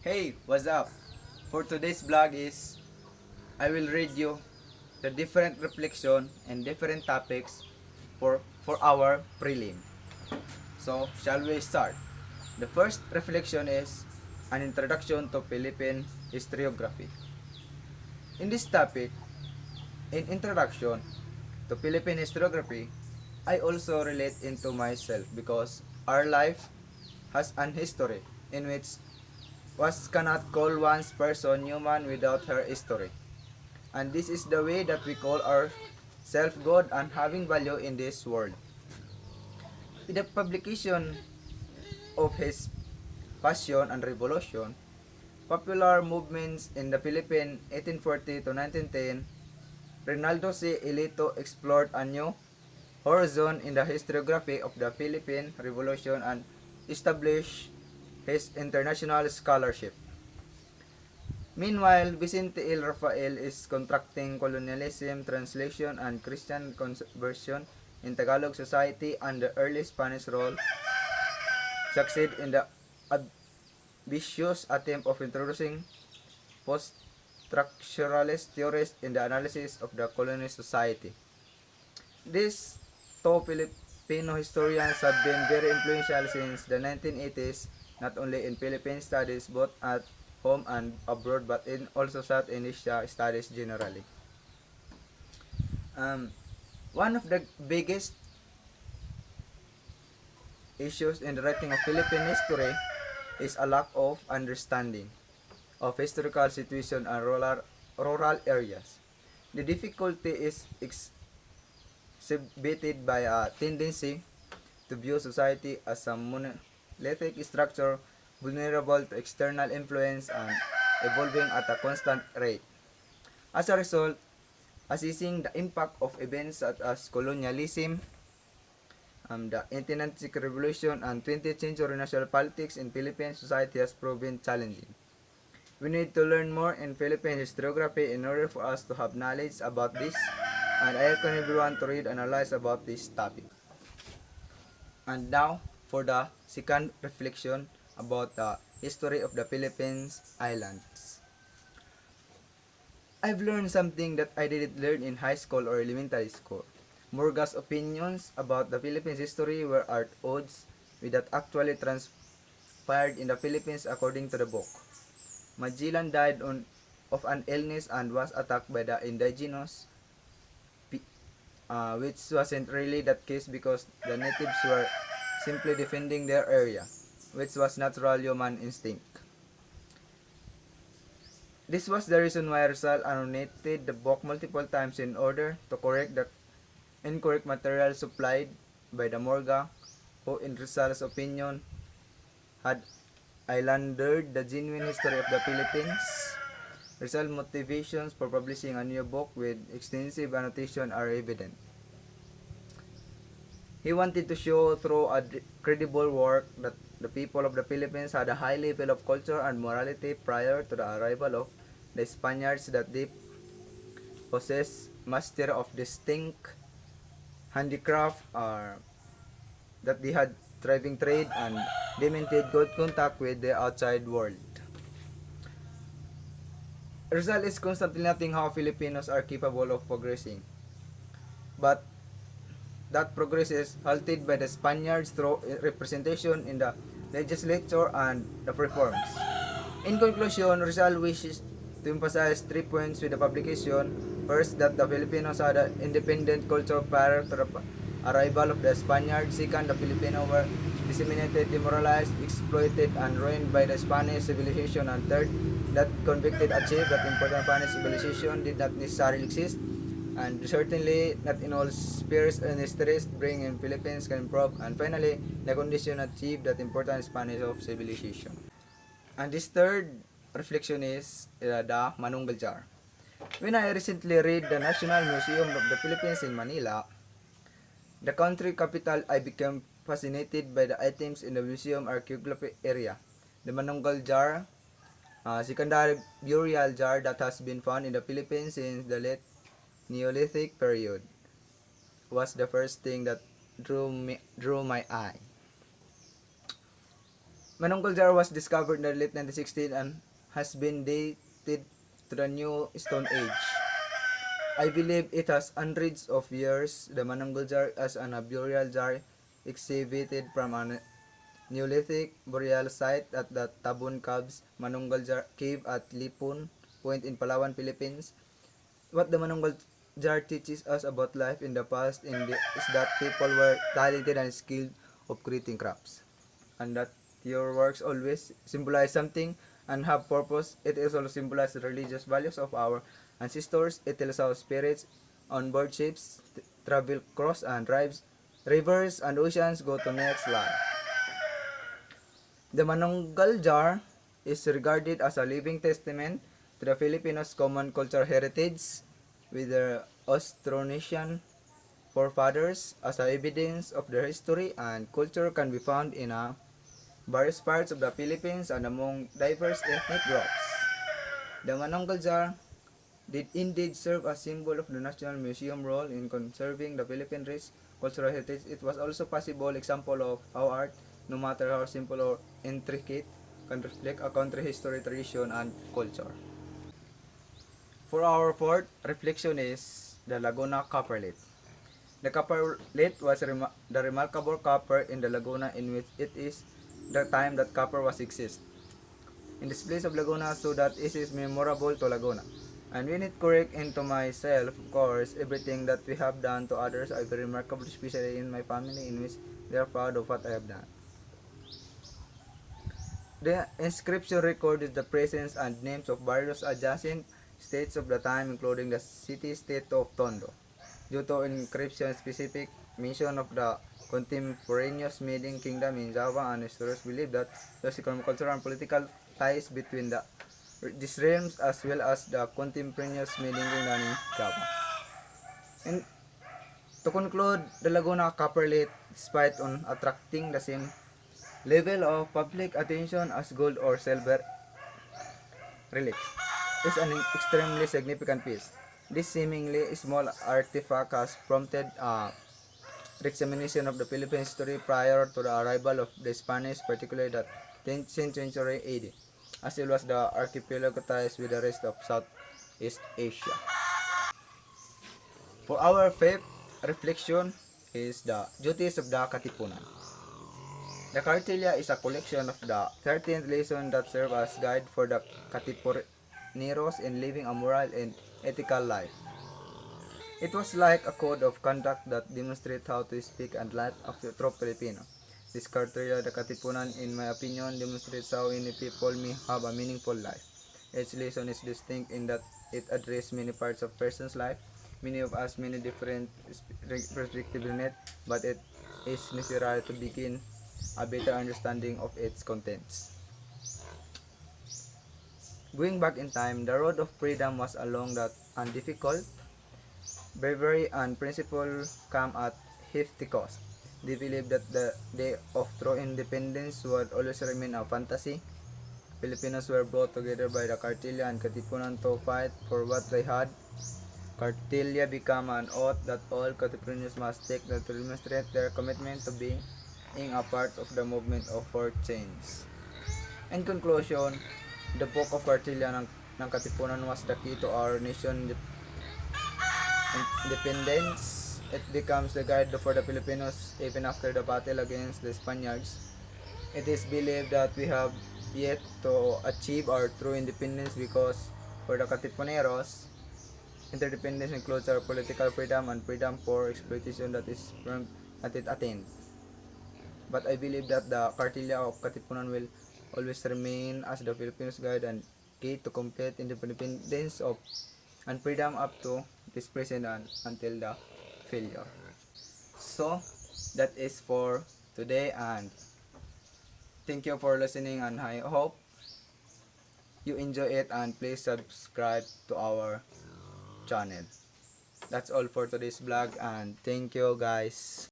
Hey, what's up? For today's vlog is I will read you the different reflection and different topics for our prelim. So, shall we start? The first reflection is an introduction to Philippine historiography. In this topic, in introduction to Philippine historiography, I also relate into myself because our life has an history in which was cannot call one's person human without her history. And this is the way that we call our self God and having value in this world. With the publication of his Passion and Revolution, popular movements in the Philippines 1840 to 1910, Rinaldo C. Elito explored a new horizon in the historiography of the Philippine Revolution and established his international scholarship. Meanwhile, Vicente L. Rafael is contracting colonialism, translation, and Christian conversion in Tagalog society and the early Spanish role succeed in the ambitious attempt of introducing post-structuralist theories in the analysis of the colonial society. These two Filipino historians have been very influential since the 1980s, not only in Philippine studies but at home and abroad, but in also South Asia studies generally. Um, One of the biggest issues in the writing of Philippine history is a lack of understanding of historical situation and rural areas. The difficulty is exhibited by a tendency to view society as a monolithic structure vulnerable to external influence and evolving at a constant rate. As a result, assessing the impact of events such as colonialism, the 18th Revolution, and 20th century national politics in Philippine society has proven challenging. We need to learn more in Philippine historiography in order for us to have knowledge about this, and I encourage everyone to read and analyze about this topic. And now, for the second reflection about the history of the Philippines Islands. I've learned something that I didn't learn in high school or elementary school. Morga's opinions about the Philippines history were at odds with that actually transpired in the Philippines according to the book. Magellan died of an illness and was attacked by the indigenous, which wasn't really that case because the natives were simply defending their area, which was natural human instinct. This was the reason why Rizal annotated the book multiple times in order to correct the incorrect material supplied by the Morga, who in Rizal's opinion had islandered the genuine history of the Philippines. Rizal's motivations for publishing a new book with extensive annotation are evident. He wanted to show through a credible work that the people of the Philippines had a high level of culture and morality prior to the arrival of the Spaniards, that they possessed master of distinct handicraft, or that they had thriving trade and they maintained good contact with the outside world. Rizal is constantly noting how Filipinos are capable of progressing, but that progress is halted by the Spaniards through representation in the legislature and the reforms. In conclusion, Rizal wishes to emphasize 3 points with the publication. First, that the Filipinos had an independent culture prior to the arrival of the Spaniards. Second, the Filipinos were disseminated, demoralized, exploited, and ruined by the Spanish civilization. And third, that convicted achieved that important Spanish civilization did not necessarily exist, and certainly not in all spheres and histories bring in Philippines can improve. And finally, the condition achieved that important Spanish of civilization. And this third reflection is the Manunggal Jar. When I recently read the National Museum of the Philippines in Manila, the country capital, I became fascinated by the items in the museum archaeography area. The Manunggal Jar, a secondary burial jar that has been found in the Philippines since the late Neolithic period, was the first thing that drew my eye. Manonggol jar was discovered in the late 1916 and has been dated to the New Stone Age. I believe it has hundreds of years. The Manonggol jar as an burial jar exhibited from a Neolithic burial site at the Tabun Caves Manonggol Cave at Lipon Point in Palawan, Philippines. What the Manonggol jar teaches us about life in the past is that people were talented and skilled of creating crafts, and that your works always symbolize something and have purpose. It is also symbolize the religious values of our ancestors. It tells our spirits on board ships travel across and drives rivers and oceans go to next life. The Manonggal jar is regarded as a living testament to the Filipinos' common cultural heritage with their Austronesian forefathers as a evidence of their history and culture can be found in various parts of the Philippines and among diverse ethnic groups. The Manonggal jar did indeed serve as symbol of the National Museum role in conserving the Philippine rich cultural heritage. It was also possible example of how art, no matter how simple or intricate, can reflect a country's history, tradition, and culture. For our fourth reflection is the Laguna Copperlet. The copperlet was the remarkable copper in the Laguna in which it is the time that copper was exist in this place of Laguna so that it is memorable to Laguna. And when it correct into myself, of course, everything that we have done to others are very remarkable, especially in my family in which they are proud of what I have done. The inscription recorded the presence and names of various adjacent states of the time, including the city-state of Tondo. Due to inscription specific mention of the contemporaneous Median Kingdom in Java, and historians believe that there's economic, cultural, and political ties between these realms as well as the contemporaneous Median Kingdom in Java. And to conclude, the Laguna Copperlet, despite on attracting the same level of public attention as gold or silver relics, is an extremely significant piece. This seemingly small artifact has prompted re-examination of the Philippine history prior to the arrival of the Spanish, particularly the 10th century AD, as well as the archipelago ties with the rest of Southeast Asia. For our fifth reflection is the duties of the Katipunan. The Cartilla is a collection of the 13th lessons that serve as guide for the Katipuneros in living a moral and ethical life. It was like a code of conduct that demonstrates how to speak and live a true Filipino. This Cartilla, the Katipunan, in my opinion, demonstrates how any people may have a meaningful life. Each lesson is distinct in that it addresses many parts of a person's life. Many of us, many different perspectives in it, but it is necessary to begin a better understanding of its contents. Going back in time, the road of freedom was a long and difficult. Bravery and principle come at hefty cost. They believed that the day of true independence would always remain a fantasy. Filipinos were brought together by the Cartilla and Katipunan to fight for what they had. Cartilla became an oath that all Katipuneros must take to demonstrate their commitment to being a part of the movement for change. In conclusion, the book of Cartilla ng Katipunan was the key to our nation's independence. It becomes the guide for the Filipinos even after the battle against the Spaniards. It is believed that we have yet to achieve our true independence because for the Katipuneros, interdependence includes our political freedom and freedom for exploitation that is firm at it attained. But I believe that the Cartilla of Katipunan will always remain as the Filipinos guide and key to complete independence of and freedom up to this present and until the failure. So that is for today, and thank you for listening, and I hope you enjoy it, and please subscribe to our channel. That's all for today's vlog, and thank you guys.